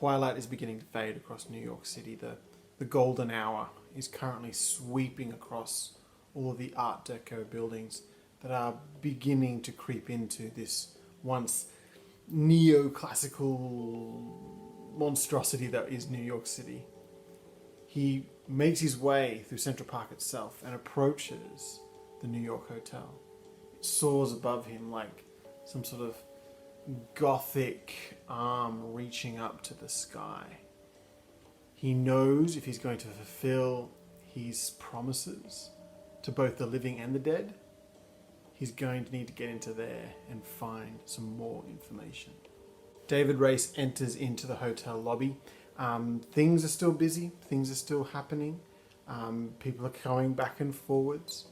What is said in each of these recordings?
Twilight is beginning to fade across New York City. The golden hour is currently sweeping across all of the Art Deco buildings that are beginning to creep into this once neoclassical monstrosity that is New York City. He makes his way through Central Park itself and approaches the New York Hotel. It soars above him like some sort of gothic arm reaching up to the sky. He knows if he's going to fulfill his promises to both the living and the dead, he's going to need to get into there and find some more information. David Race enters into the hotel lobby. Things are still busy, things are still happening. People are going back and forwards.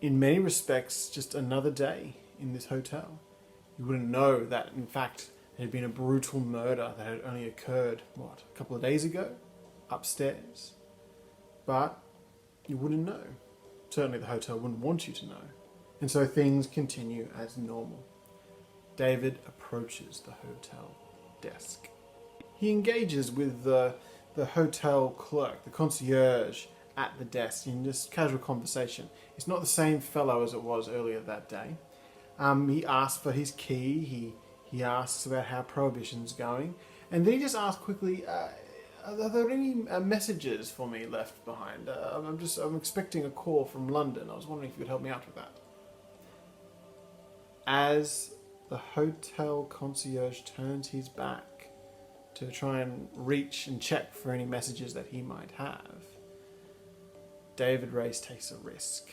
In many respects, just another day in this hotel. You wouldn't know that, in fact, there had been a brutal murder that had only occurred, a couple of days ago, upstairs. But you wouldn't know. Certainly the hotel wouldn't want you to know. And so things continue as normal. David approaches the hotel desk. He engages with the hotel clerk, the concierge at the desk in just casual conversation. It's not the same fellow as it was earlier that day. He asks for his key, he asks about how Prohibition's going, and then he just asks quickly, are there any messages for me left behind? I'm expecting a call from London. I was wondering if you could help me out with that. As the hotel concierge turns his back to try and reach and check for any messages that he might have, David Race takes a risk.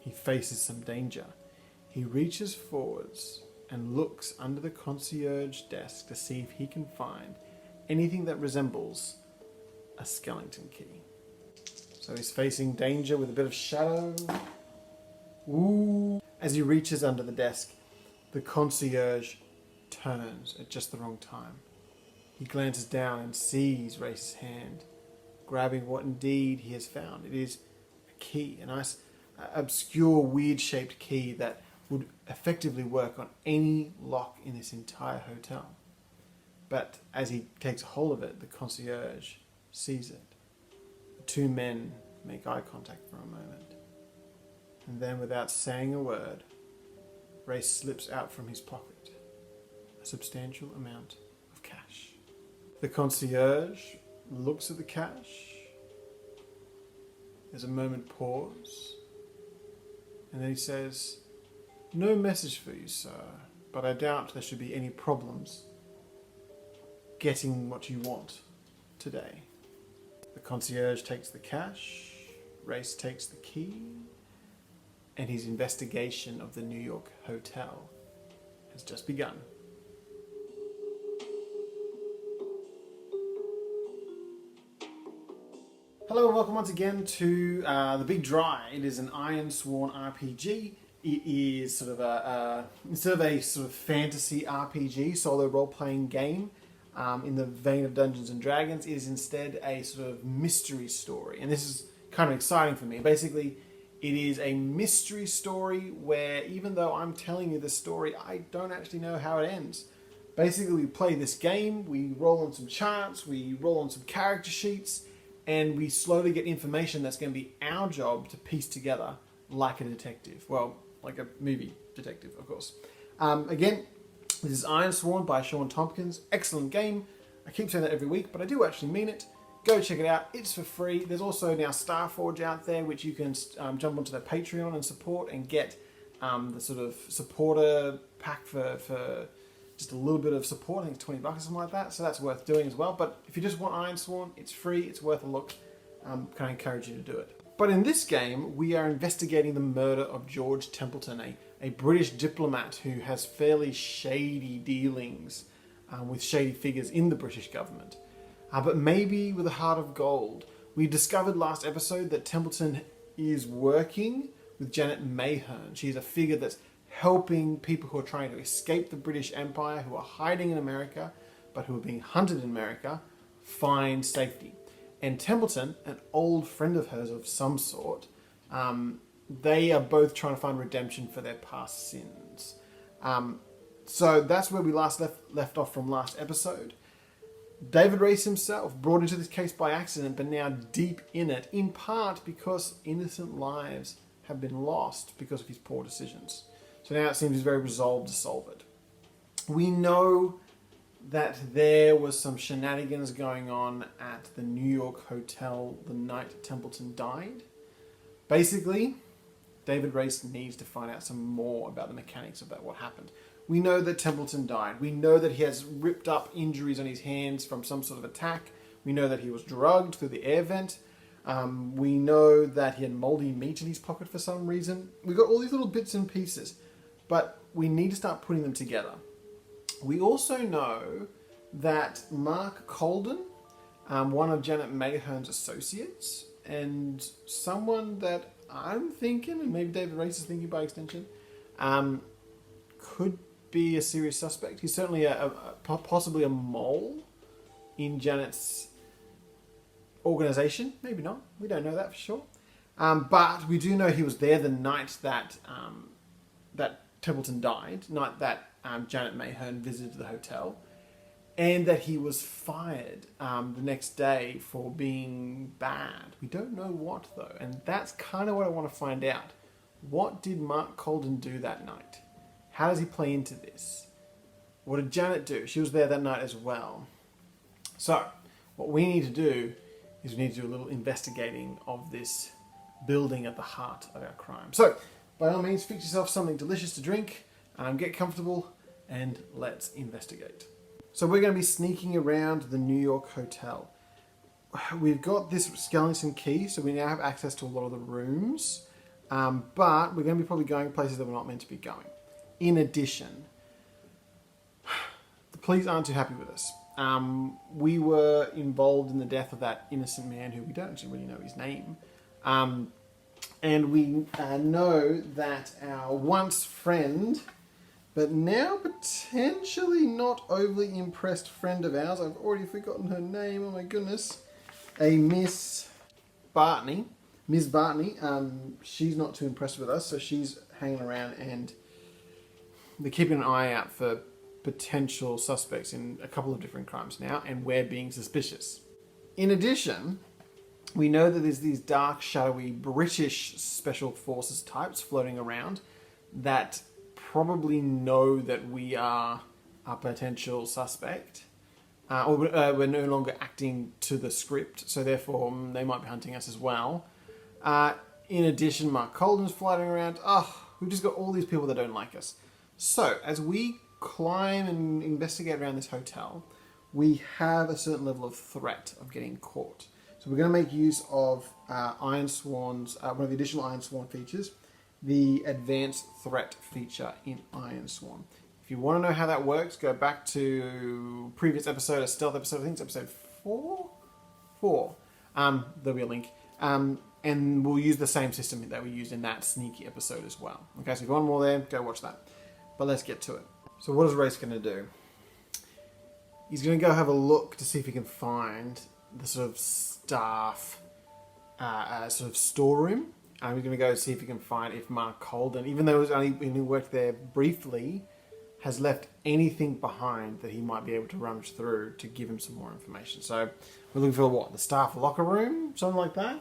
He faces some danger. He reaches forwards and looks under the concierge desk to see if he can find anything that resembles a skeleton key. So he's facing danger with a bit of shadow. Ooh. As he reaches under the desk, the concierge turns at just the wrong time. He glances down and sees Race's hand, grabbing what indeed he has found. It is a key, a nice, obscure, weird-shaped key that would effectively work on any lock in this entire hotel. But as he takes hold of it, the concierge sees it. The two men make eye contact for a moment. And then, without saying a word, Race slips out from his pocket a substantial amount of cash. The concierge looks at the cash. There's a moment pause. And then he says, "No message for you, sir, but I doubt there should be any problems getting what you want today." The concierge takes the cash, Race takes the key, and his investigation of the New York hotel has just begun. Hello and welcome once again to The Big Dry. It is an Ironsworn RPG. It is sort of instead of a sort of fantasy RPG, solo role-playing game in the vein of Dungeons and Dragons, it is instead a sort of mystery story. And this is kind of exciting for me. Basically, it is a mystery story where even though I'm telling you the story, I don't actually know how it ends. Basically, we play this game, we roll on some charts, we roll on some character sheets, and we slowly get information that's going to be our job to piece together like a detective. Well, like a movie detective, of course. Again, this is Ironsworn by George Templeton. Excellent game. I keep saying that every week, but I do actually mean it. Go check it out. It's for free. There's also now Starforge out there, which you can jump onto their Patreon and support and get the sort of supporter pack for just a little bit of support. I think it's $20 or something like that. So that's worth doing as well. But if you just want Ironsworn, it's free. It's worth a look. Can I encourage you to do it? But in this game, we are investigating the murder of George Templeton, a British diplomat who has fairly shady dealings with shady figures in the British government. But maybe with a heart of gold. We discovered last episode that Templeton is working with Janet Mayhern. She's a figure that's helping people who are trying to escape the British Empire, who are hiding in America, but who are being hunted in America, find safety. And Templeton, an old friend of hers of some sort, they are both trying to find redemption for their past sins. So that's where we last left off from last episode. David Race himself, brought into this case by accident, but now deep in it, in part because innocent lives have been lost because of his poor decisions. So now it seems he's very resolved to solve it. We know that there was some shenanigans going on at the New York hotel the night Templeton died. Basically, David Race needs to find out some more about the mechanics of that, what happened. We know that Templeton died. We know that he has ripped up injuries on his hands from some sort of attack. We know that he was drugged through the air vent. We know that he had moldy meat in his pocket for some reason. We've got all these little bits and pieces, but we need to start putting them together. We also know that Mark Colden, one of Janet Mayhern's associates, and someone that I'm thinking, and maybe David Race is thinking by extension, could be a serious suspect. He's certainly possibly a mole in Janet's organization. Maybe not. We don't know that for sure. But we do know he was there the night that that Templeton died, night that Janet Mayhern visited the hotel, and that he was fired the next day for being bad. We don't know what, though, and that's kind of what I want to find out. What did Mark Colden do that night? How does he play into this? What did Janet do? She was there that night as well. So, what we need to do is we need to do a little investigating of this building at the heart of our crime. So, by all means, fix yourself something delicious to drink, get comfortable, and let's investigate. So we're going to be sneaking around the New York hotel. We've got this skeleton key, so we now have access to a lot of the rooms, but we're going to be probably going places that we're not meant to be going. In addition, the police aren't too happy with us. We were involved in the death of that innocent man who we don't actually really know his name. And we know that our once friend, but now potentially not overly impressed friend of ours, I've already forgotten her name, oh my goodness, a Miss Bartney, she's not too impressed with us, so she's hanging around and they're keeping an eye out for potential suspects in a couple of different crimes now, and we're being suspicious. In addition, we know that there's these dark, shadowy British special forces types floating around that probably know that we are a potential suspect, or we're no longer acting to the script, so therefore they might be hunting us as well. In addition, Mark Colden's floating around. We've just got all these people that don't like us. So, as we climb and investigate around this hotel, we have a certain level of threat of getting caught. So we're going to make use of Ironsworn's, one of the additional Ironsworn features, the Advanced Threat feature in Ironsworn. If you want to know how that works, go back to previous episode, a stealth episode, I think it's episode 4? 4. There'll be a link. And we'll use the same system that we used in that sneaky episode as well. Okay, so if you want more there, go watch that. But let's get to it. So what is Race going to do? He's going to go have a look to see if he can find the sort of staff sort of storeroom. We're going to go see if he can find if Mark Colden, even though he worked there briefly, has left anything behind that he might be able to rummage through to give him some more information. So we're looking for what? The staff locker room? Something like that?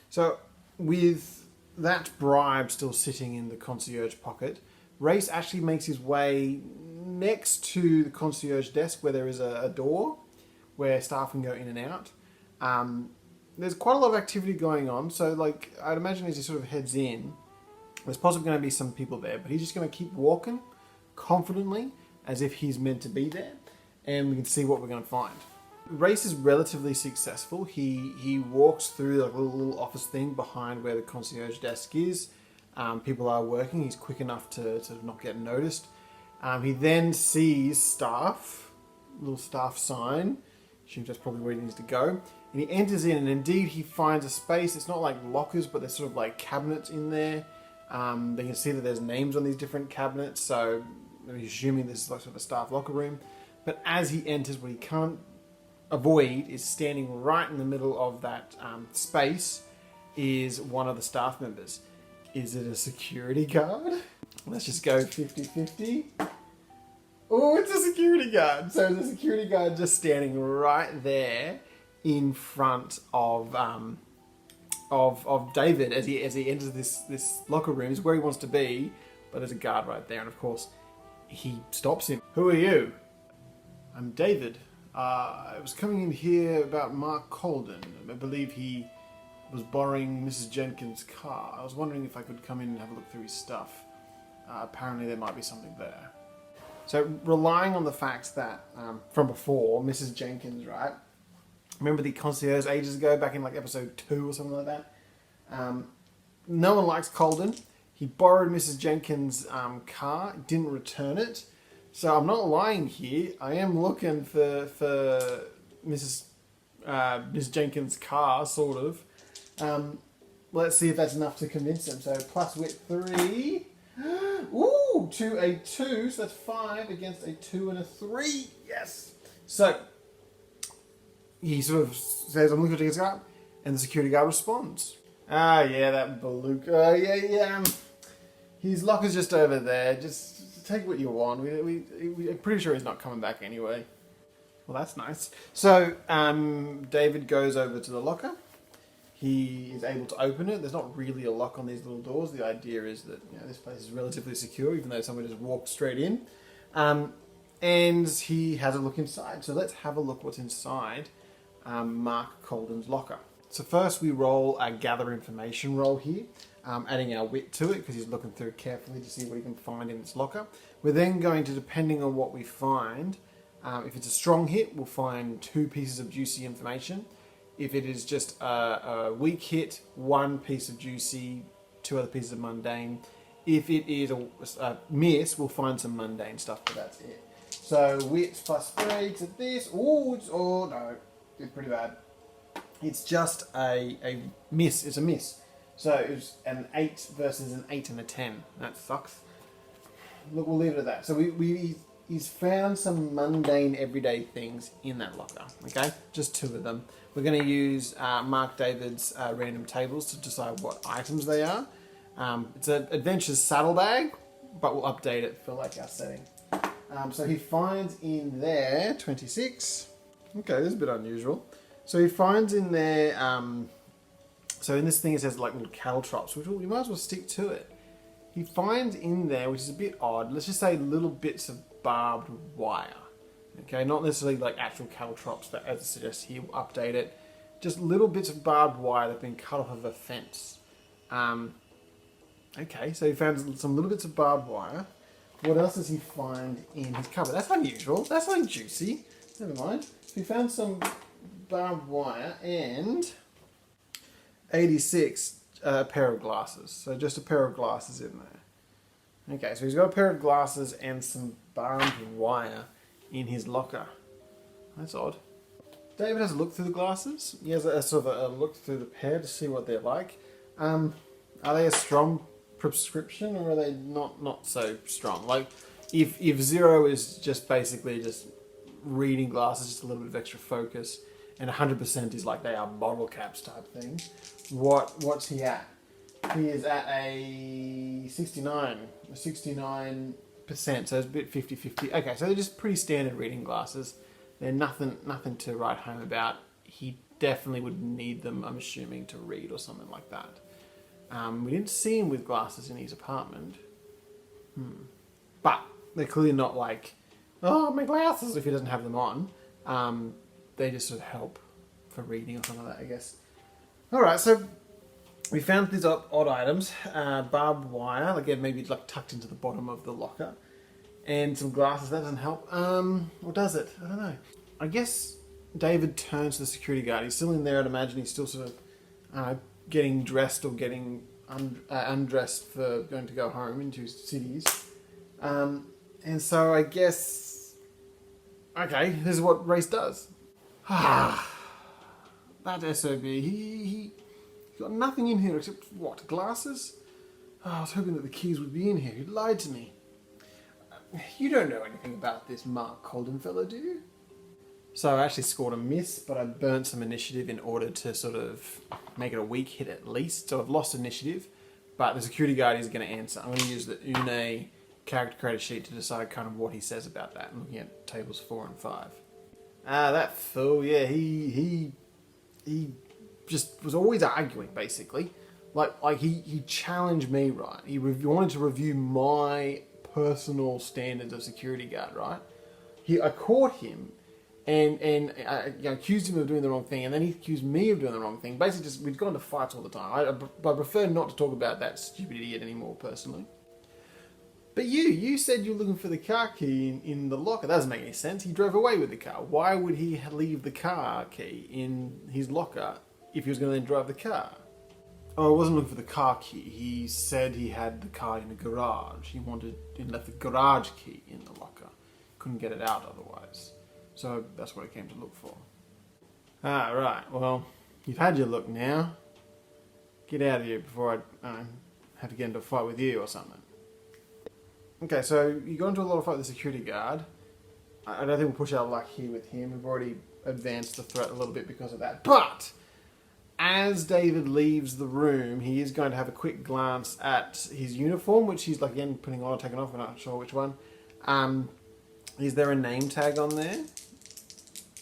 So with that bribe still sitting in the concierge pocket, Race actually makes his way next to the concierge desk where there is a door where staff can go in and out. There's quite a lot of activity going on, so like I'd imagine as he sort of heads in, there's possibly going to be some people there, but he's just going to keep walking confidently as if he's meant to be there, and we can see what we're going to find. Race is relatively successful. He walks through like a little office thing behind where the concierge desk is. People are working. He's quick enough to not get noticed. He then sees staff, little staff sign. That's probably where he needs to go. And he enters in, and indeed he finds a space. It's not like lockers, but there's sort of like cabinets in there. They can see that there's names on these different cabinets, so I'm assuming this is like sort of a staff locker room. But as he enters, what he can't avoid is standing right in the middle of that space is one of the staff members. Is it a security guard? Let's just go 50-50. Oh, it's a security guard. So the security guard just standing right there in front of David as he enters this locker room. Is where he wants to be, but there's a guard right there, and of course he stops him. Who are you? I'm David. I was coming in here about Mark Colden. I believe he was borrowing Mrs. Jenkins' car. I was wondering if I could come in and have a look through his stuff. Apparently there might be something there. So relying on the fact that from before, Mrs. Jenkins, right? Remember the concierge ages ago, back in like episode 2 or something like that? No one likes Colden. He borrowed Mrs. Jenkins' car, didn't return it. So I'm not lying here. I am looking for Miss Jenkins' car, sort of. Let's see if that's enough to convince him. So plus wit 3. Ooh, to a 2, so that's 5 against a 2 and a 3. Yes. So he sort of says, "I'm looking for his car," and the security guard responds, "Ah, yeah, that beluga. Yeah. His locker's just over there. Just take what you want. We're pretty sure he's not coming back anyway." Well, that's nice. So David goes over to the locker. He is able to open it. There's not really a lock on these little doors. The idea is that this place is relatively secure, even though someone just walked straight in. And he has a look inside. So let's have a look what's inside Mark Colden's locker. So first we roll a gather information roll here, adding our wit to it because he's looking through it carefully to see what he can find in this locker. We're then going to, depending on what we find, if it's a strong hit, we'll find 2 pieces of juicy information. If it is just a weak hit, 1 piece of juicy, 2 other pieces of mundane. If it is a miss, we'll find some mundane stuff, but that's it. So wits plus 3 to this. Oh no, it's pretty bad. It's just a miss. It's a miss. So it was an 8 versus an 8 and a 10. That sucks. Look, we'll leave it at that. So he's found some mundane everyday things in that locker. Okay, just 2 of them. We're going to use Mark David's random tables to decide what items they are. It's an adventure's saddlebag, but we'll update it for like our setting. So he finds in there 26. Okay, this is a bit unusual. So he finds in there. So in this thing it says like little cattle traps, which we might as well stick to it. He finds in there, which is a bit odd. Let's just say little bits of barbed wire. Okay, not necessarily like actual cattle traps, that as it suggests here, we'll update it. Just little bits of barbed wire that have been cut off of a fence. Okay, so he found some little bits of barbed wire. What else does he find in his cupboard? That's unusual. That's something juicy. Never mind. So he found some barbed wire and 86 pair of glasses. So just a pair of glasses in there. Okay, so he's got a pair of glasses and some barbed wire in his locker. That's odd. David has a look through the glasses. He has a sort of a look through the pair to see what they're like. Are they a strong prescription or are they not so strong? Like if 0 is just basically just reading glasses, just a little bit of extra focus, and 100% is like they are bottle caps type thing. What's he at? He is at a 69. A 69%, so it's a bit 50-50. Okay, so they're just pretty standard reading glasses. They're nothing to write home about. He definitely would need them, I'm assuming, to read or something like that. We didn't see him with glasses in his apartment. But they're clearly not like, oh, my glasses, if he doesn't have them on. They just sort of help for reading or something like that, I guess. Alright, so we found these odd items. Barbed wire, like maybe like tucked into the bottom of the locker. And some glasses, that doesn't help. Or does it? I don't know. I guess David turns to the security guard. He's still in there, I'd imagine he's still sort of getting dressed or getting undressed for going to go home into cities. And so I guess, okay, this is what Race does. That SOB, he got nothing in here except, what, glasses? Oh, I was hoping that the keys would be in here. He lied to me. You don't know anything about this Mark Colden fellow, do you? So I actually scored a miss, but I burnt some initiative in order to sort of make it a weak hit at least. So I've lost initiative, but the security guard is going to answer. I'm going to use the Une character creator sheet to decide kind of what he says about that, looking at tables 4 and 5. That fool, yeah, he just was always arguing, basically. Like he challenged me, right? He wanted to review my personal standards of security guard, right? I caught him and accused him of doing the wrong thing, and then he accused me of doing the wrong thing. Basically, just we'd gone to fights all the time. I prefer not to talk about that stupid idiot anymore, personally. But you said you were looking for the car key in the locker. That doesn't make any sense. He drove away with the car. Why would he leave the car key in his locker if he was going to then drive the car? Oh, I wasn't looking for the car key. He said he had the car in the garage. He left the garage key in the locker. Couldn't get it out otherwise. So that's what I came to look for. Ah, right. Well, you've had your look now. Get out of here before I have to get into a fight with you or something. Okay, so you got into a lot of fight with the security guard. I don't think we'll push our luck here with him. We've already advanced the threat a little bit because of that. But as David leaves the room, he is going to have a quick glance at his uniform, which he's, like, again, putting on or taking off. I'm not sure which one. Is there a name tag on there?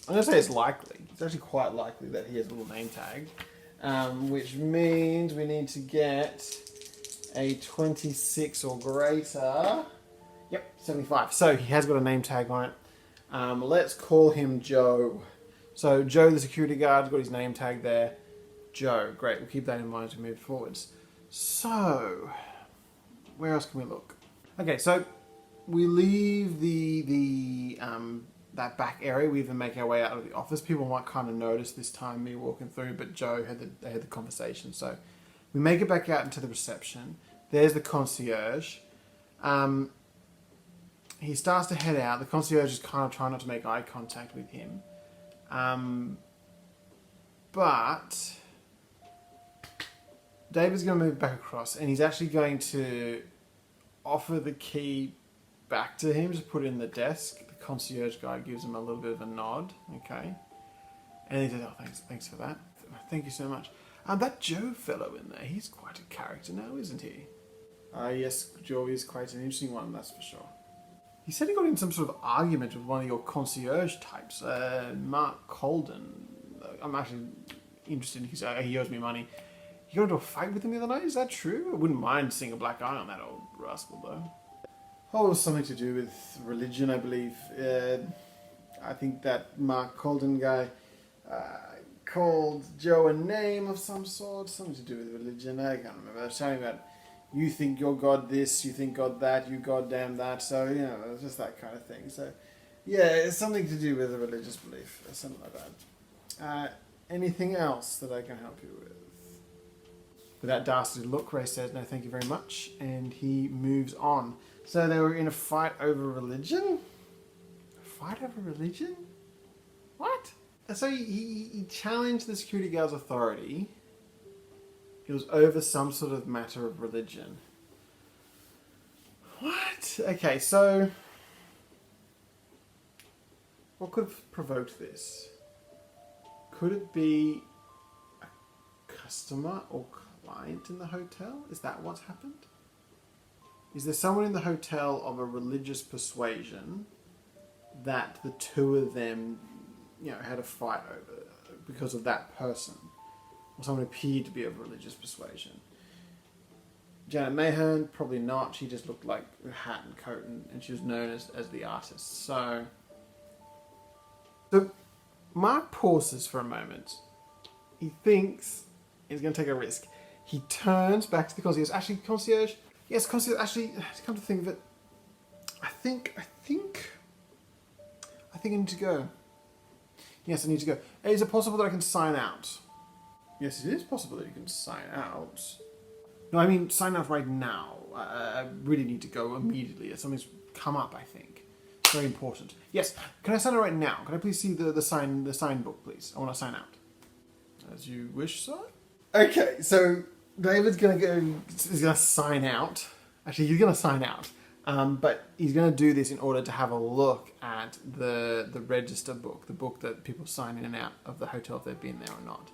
I'm going to say it's likely. It's actually quite likely that he has a little name tag. Which means we need to get a 26 or greater. Yep, 75. So he has got a name tag on it. Let's call him Joe. So Joe, the security guard, got his name tag there. Joe, great. We'll keep that in mind as we move forwards. So, where else can we look? Okay, so we leave that back area. We even make our way out of the office. People might kind of notice this time me walking through, but Joe they had the conversation. So we make it back out into the reception. There's the concierge. He starts to head out. The concierge is kind of trying not to make eye contact with him. But David's going to move back across, and he's actually going to offer the key back to him, just put it in the desk. The concierge guy gives him a little bit of a nod, okay? And he says, oh, thanks for that. Thank you so much. That Joe fellow in there, he's quite a character now, isn't he? Yes, Joe is quite an interesting one, that's for sure. He said he got in some sort of argument with one of your concierge types, Mark Colden. I'm actually interested because he owes me money. You got into a fight with him the other night? Is that true? I wouldn't mind seeing a black eye on that old rascal, though. Oh, it was something to do with religion, I believe. I think that Mark Colden guy called Joe a name of some sort. Something to do with religion. I can't remember. I was telling about, you think you're God this, you think God that, you goddamn that. So, you know, it's just that kind of thing. So, yeah, it's something to do with a religious belief. Or something like that. Anything else that I can help you with? With that dastardly look, Ray says, no, thank you very much. And he moves on. So they were in a fight over religion? A fight over religion? What? So he challenged the security guard's authority. It was over some sort of matter of religion. What? Okay, so what could have provoked this? Could it be a customer or client in the hotel? Is that what's happened? Is there someone in the hotel of a religious persuasion that the two of them, you know, had a fight over because of that person? Or someone appeared to be of religious persuasion? Janet Mahern, probably not. She just looked like a hat and coat, and she was known as the artist. So Mark pauses for a moment. He thinks he's going to take a risk. He turns back to the concierge. Actually, concierge. Yes, concierge. Actually, to come to think of it, I think I need to go. Yes, I need to go. Is it possible that I can sign out? Yes, it is possible that you can sign out. No, I mean sign out right now. I really need to go immediately. Something's come up, I think. It's very important. Yes, can I sign out right now? Can I please see the sign book, please? I want to sign out. As you wish, sir. Okay, so David's he's gonna sign out. Actually, he's gonna sign out. But he's gonna do this in order to have a look at the register book, the book that people sign in and out of the hotel if they've been there or not.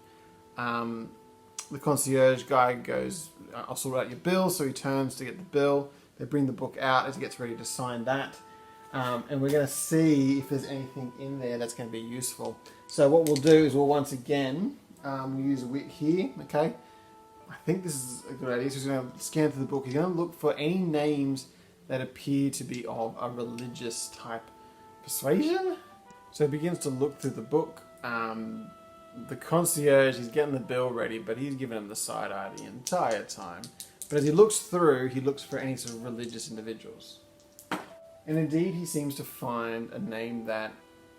The concierge guy goes, I'll sort out your bill, so he turns to get the bill. They bring the book out as he gets ready to sign that. And we're going to see if there's anything in there that's going to be useful. So what we'll do is we'll once again, we'll use a wit here, okay? I think this is a good idea. So he's going to scan through the book. He's going to look for any names that appear to be of a religious type persuasion. So he begins to look through the book. The concierge, he's getting the bill ready, but he's giving him the side eye the entire time. But as he looks through, he looks for any sort of religious individuals. And indeed, he seems to find a name that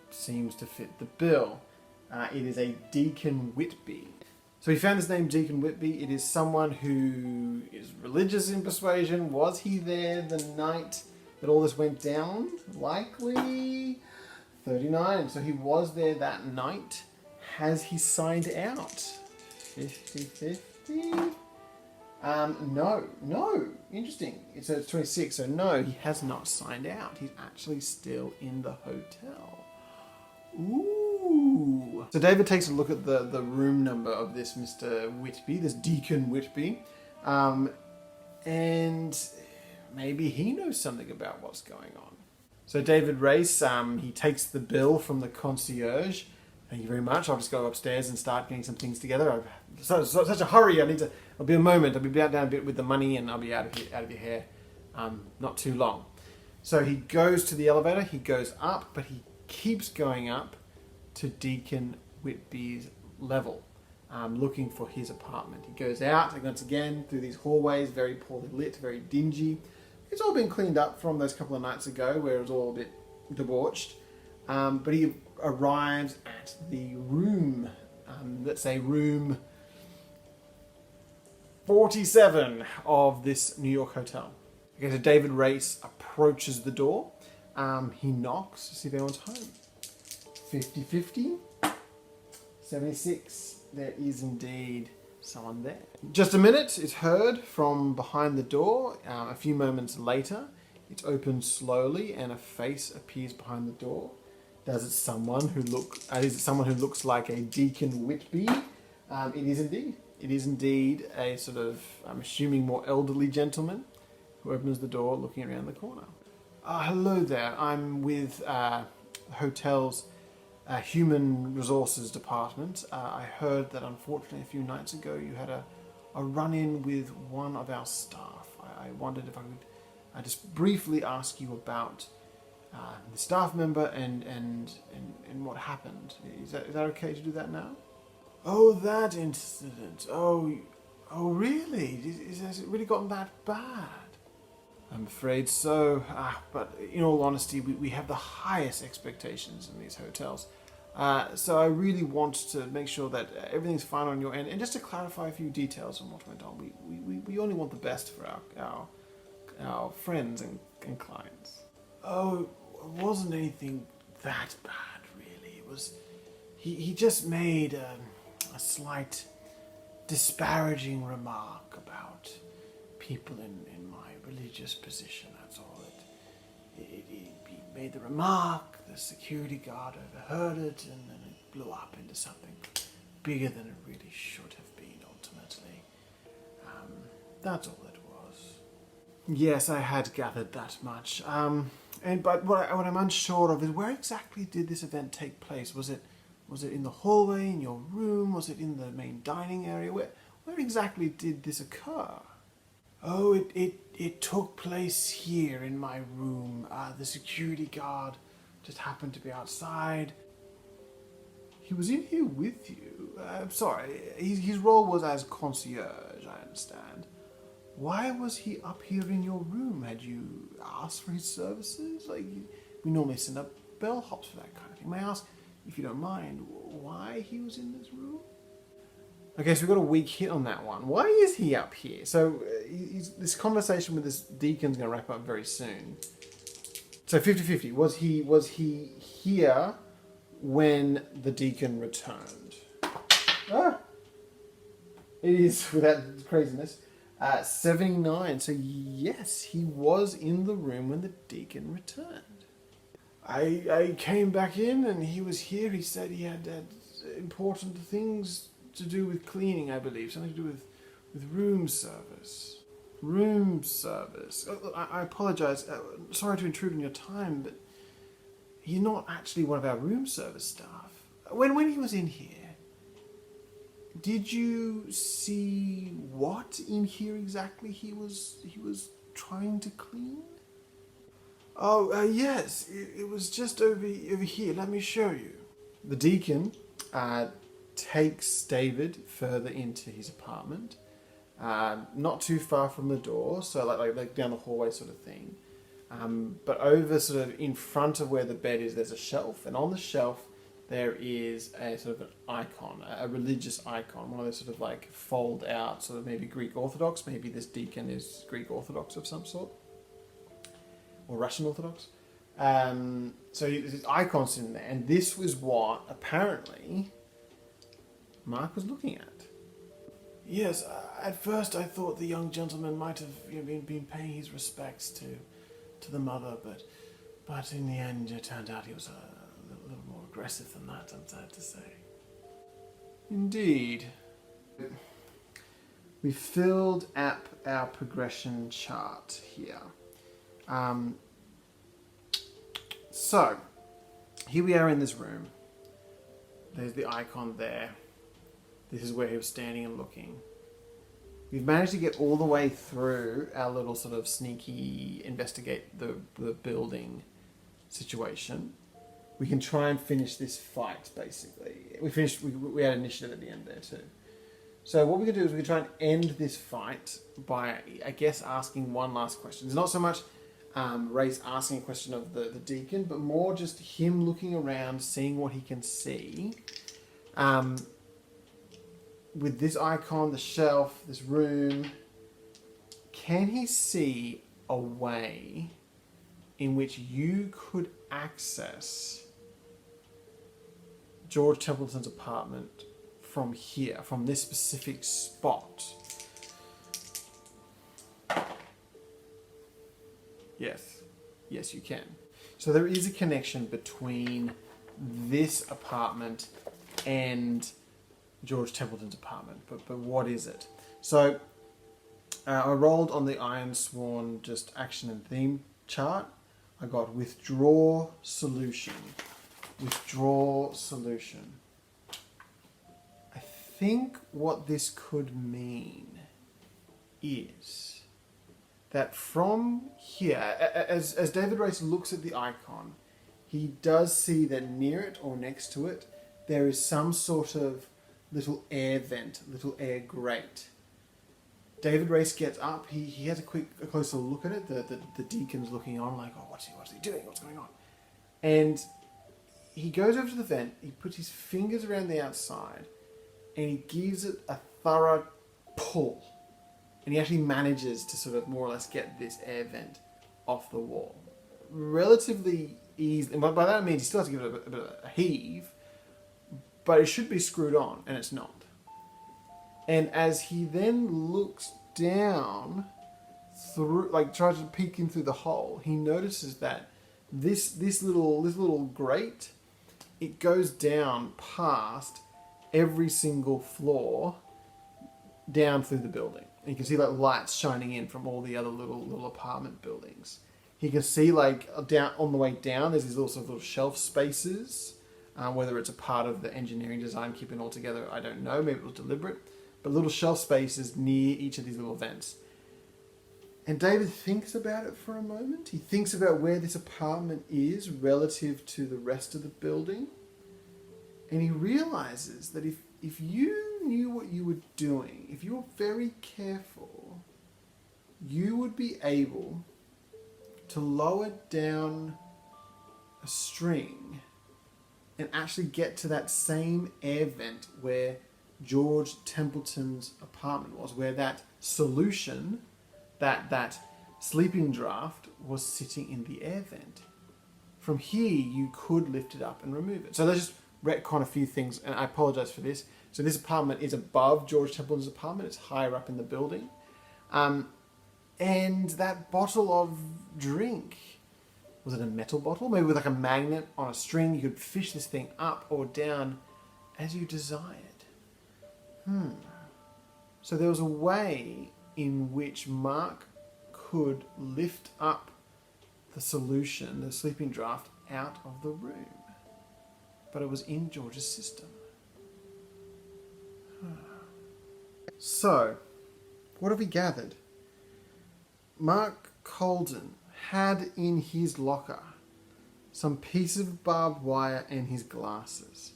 seems to fit the bill. It is a Deacon Whitby. So he found his name, Deacon Whitby. It is someone who is religious in persuasion. Was he there the night that all this went down? Likely 39. So he was there that night. Has he signed out? 50-50? No. Interesting. So it's 26. So no, he has not signed out. He's actually still in the hotel. Ooh. So David takes a look at the room number of this Mr. Whitby, this Deacon Whitby, and maybe he knows something about what's going on. So David Race, he takes the bill from the concierge. Thank you very much. I'll just go upstairs and start getting some things together. I'm such a hurry. I'll be a moment. I'll be down a bit with the money, and I'll be out of your hair. Not too long. So he goes to the elevator. He goes up, but he keeps going up to Deacon Whitby's level, looking for his apartment. He goes out, and once again, through these hallways, very poorly lit, very dingy. It's all been cleaned up from those couple of nights ago, where it was all a bit debauched. But he arrives at the room, let's say room 47 of this New York hotel. Okay, so David Race approaches the door. He knocks to see if anyone's home. 50-50. 76. There is indeed someone there. Just a minute, it's heard from behind the door. A few moments later, it's opened slowly and a face appears behind the door. Is it someone who looks like a Deacon Whitby? It is indeed. It is indeed a sort of, I'm assuming, more elderly gentleman who opens the door looking around the corner. Hello there. I'm with the hotel's human resources department. I heard that unfortunately a few nights ago you had a run-in with one of our staff. I wondered if I could just briefly ask you about the staff member and what happened. Is that okay to do that now? Oh, that incident. Oh, really? Has it really gotten that bad? I'm afraid so. But in all honesty, we have the highest expectations in these hotels. So I really want to make sure that everything's fine on your end. And just to clarify a few details on what went on, we only want the best for our friends and clients. Oh, it wasn't anything that bad, really. It was he just made a slight disparaging remark about people in my religious position. That's all. He made the remark. The security guard overheard it, and then it blew up into something bigger than it really should have been. Ultimately, that's all it was. Yes, I had gathered that much. But what I'm unsure of is, where exactly did this event take place? Was it in the hallway, in your room? Was it in the main dining area? Where exactly did this occur? Oh, it took place here in my room. The security guard just happened to be outside. He was in here with you? I'm sorry, his role was as concierge, I understand. Why was he up here in your room? Had you asked for his services? We normally send up bellhops for that kind of thing. May I ask, if you don't mind, why he was in this room? Okay, so we've got a weak hit on that one. Why is he up here? So this conversation with this deacon's going to wrap up very soon. So 50-50. Was he here when the deacon returned? It is, without craziness, 79. So yes, he was in the room when the deacon returned. I came back in and he was here. He said he had important things to do with cleaning, I believe. Something to do with room service. Room service. I apologise. Sorry to intrude on your time, but you're not actually one of our room service staff. When he was in here, did you see what in here exactly he was trying to clean? Oh, yes. It was just over here. Let me show you. The deacon takes David further into his apartment. Not too far from the door, so like down the hallway sort of thing. But over sort of in front of where the bed is, there's a shelf. And on the shelf, there is a sort of an icon, a religious icon. One of those sort of like fold out, sort of maybe Greek Orthodox. Maybe this deacon is Greek Orthodox of some sort. Or Russian Orthodox. So there's icons in there, and this was what apparently Mark was looking at. Yes, at first I thought the young gentleman might have been paying his respects to the mother, but in the end it turned out he was a little more aggressive than that, I'm sad to say. Indeed. We filled up our progression chart here. So, here we are in this room. There's the icon there. This is where he was standing and looking. We've managed to get all the way through our little sort of sneaky investigate the building situation. We can try and finish this fight, basically. We had initiative at the end there too. So what we can do is we can try and end this fight by, I guess, asking one last question. It's not so much Ray's asking a question of the deacon, but more just him looking around, seeing what he can see. With this icon, the shelf, this room, can he see a way in which you could access George Templeton's apartment from here, from this specific spot? Yes, you can. So there is a connection between this apartment and George Templeton's apartment, but what is it? So I rolled on the Ironsworn just action and theme chart. I got withdraw solution. Withdraw solution. I think what this could mean is that from here, as David Race looks at the icon, he does see that near it or next to it, there is some sort of little air vent, little air grate. David Race gets up, he has a closer look at it, the deacon's looking on like, oh, what's he doing, what's going on? And he goes over to the vent, he puts his fingers around the outside, and he gives it a thorough pull. And he actually manages to sort of more or less get this air vent off the wall. Relatively easy, and by that I mean he still has to give it a bit of a heave, but it should be screwed on, and it's not. And as he then looks down through, like tries to peek in through the hole, he notices that this little grate, it goes down past every single floor down through the building. And you can see like lights shining in from all the other little apartment buildings. He can see like down on the way down, there's these little shelf spaces. Whether it's a part of the engineering design keeping it all together, I don't know. Maybe it was deliberate. But little shelf spaces near each of these little vents. And David thinks about it for a moment. He thinks about where this apartment is relative to the rest of the building. And he realizes that if you knew what you were doing, if you were very careful, you would be able to lower down a string and actually get to that same air vent where George Templeton's apartment was, where that solution, that sleeping draft was sitting in the air vent. From here, you could lift it up and remove it. So let's just retcon a few things, and I apologize for this. So this apartment is above George Templeton's apartment. It's higher up in the building. And that bottle of drink, was it a metal bottle? Maybe with like a magnet on a string, you could fish this thing up or down as you desired. So there was a way in which Mark could lift up the solution, the sleeping draft, out of the room. But it was in George's system. So, what have we gathered? Mark Colden had in his locker some pieces of barbed wire and his glasses.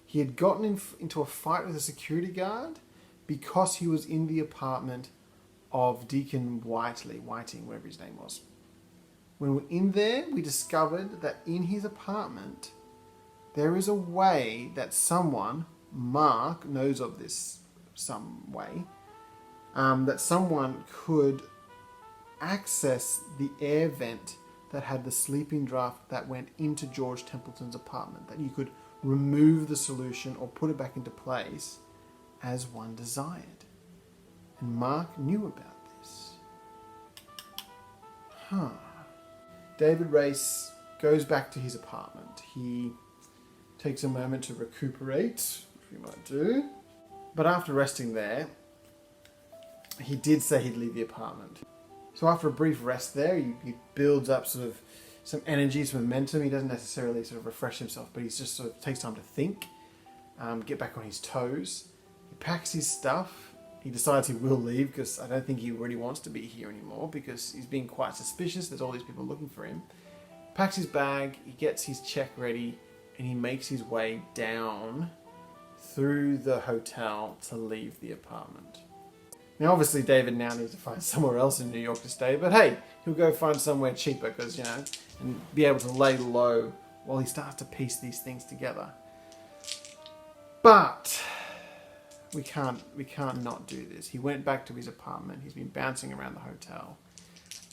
He had gotten into a fight with a security guard because he was in the apartment of Deacon Whiting, whatever his name was. When we're in there, we discovered that in his apartment, there is a way that someone, Mark knows of this some way, that someone could access the air vent that had the sleeping draft that went into George Templeton's apartment, that you could remove the solution or put it back into place as one desired. And Mark knew about this. David Race goes back to his apartment. He takes a moment to recuperate, which we might do. But after resting there, he did say he'd leave the apartment. So after a brief rest there, he builds up sort of some energy, some momentum. He doesn't necessarily sort of refresh himself, but he just sort of takes time to think, get back on his toes. He packs his stuff. He decides he will leave because I don't think he really wants to be here anymore because he's being quite suspicious. There's all these people looking for him. Packs his bag, he gets his check ready, and he makes his way down through the hotel to leave the apartment. Now, obviously, David now needs to find somewhere else in New York to stay, but hey, he'll go find somewhere cheaper because, and be able to lay low while he starts to piece these things together. But we can't not do this. He went back to his apartment. He's been bouncing around the hotel.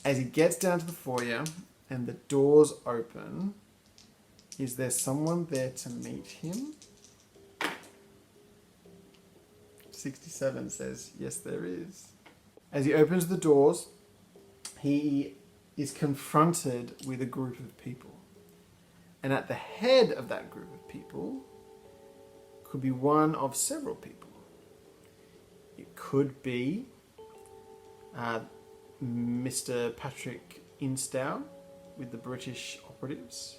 As he gets down to the foyer and the doors open, is there someone there to meet him? 67 says, yes, there is. As he opens the doors, he is confronted with a group of people. And at the head of that group of people could be one of several people. It could be Mr. Patrick Instow with the British operatives.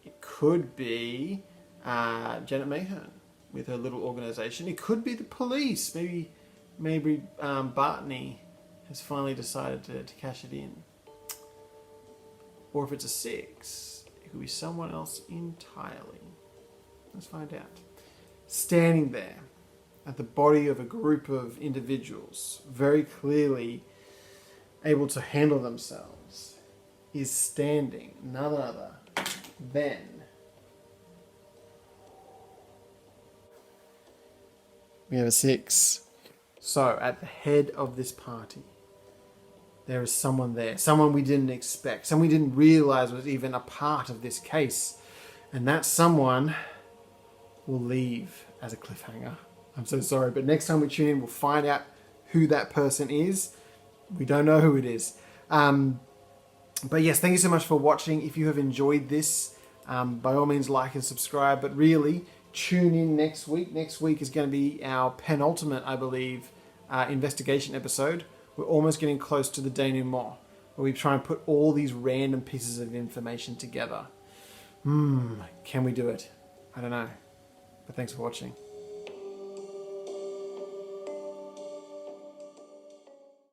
It could be Janet Mayhearn with her little organisation. It could be the police. Maybe Bartney has finally decided to cash it in. Or if it's a 6, it could be someone else entirely. Let's find out. Standing there at the body of a group of individuals, very clearly able to handle themselves, is standing none other than we have a 6. So, at the head of this party, there is someone there. Someone we didn't expect. Someone we didn't realise was even a part of this case. And that someone will leave as a cliffhanger. I'm so sorry, but next time we tune in, we'll find out who that person is. We don't know who it is. But yes, thank you so much for watching. If you have enjoyed this, by all means, like and subscribe. But really, tune in next week. Next week is going to be our penultimate, I believe, investigation episode. We're almost getting close to the denouement, where we try and put all these random pieces of information together. Can we do it? I don't know. But thanks for watching.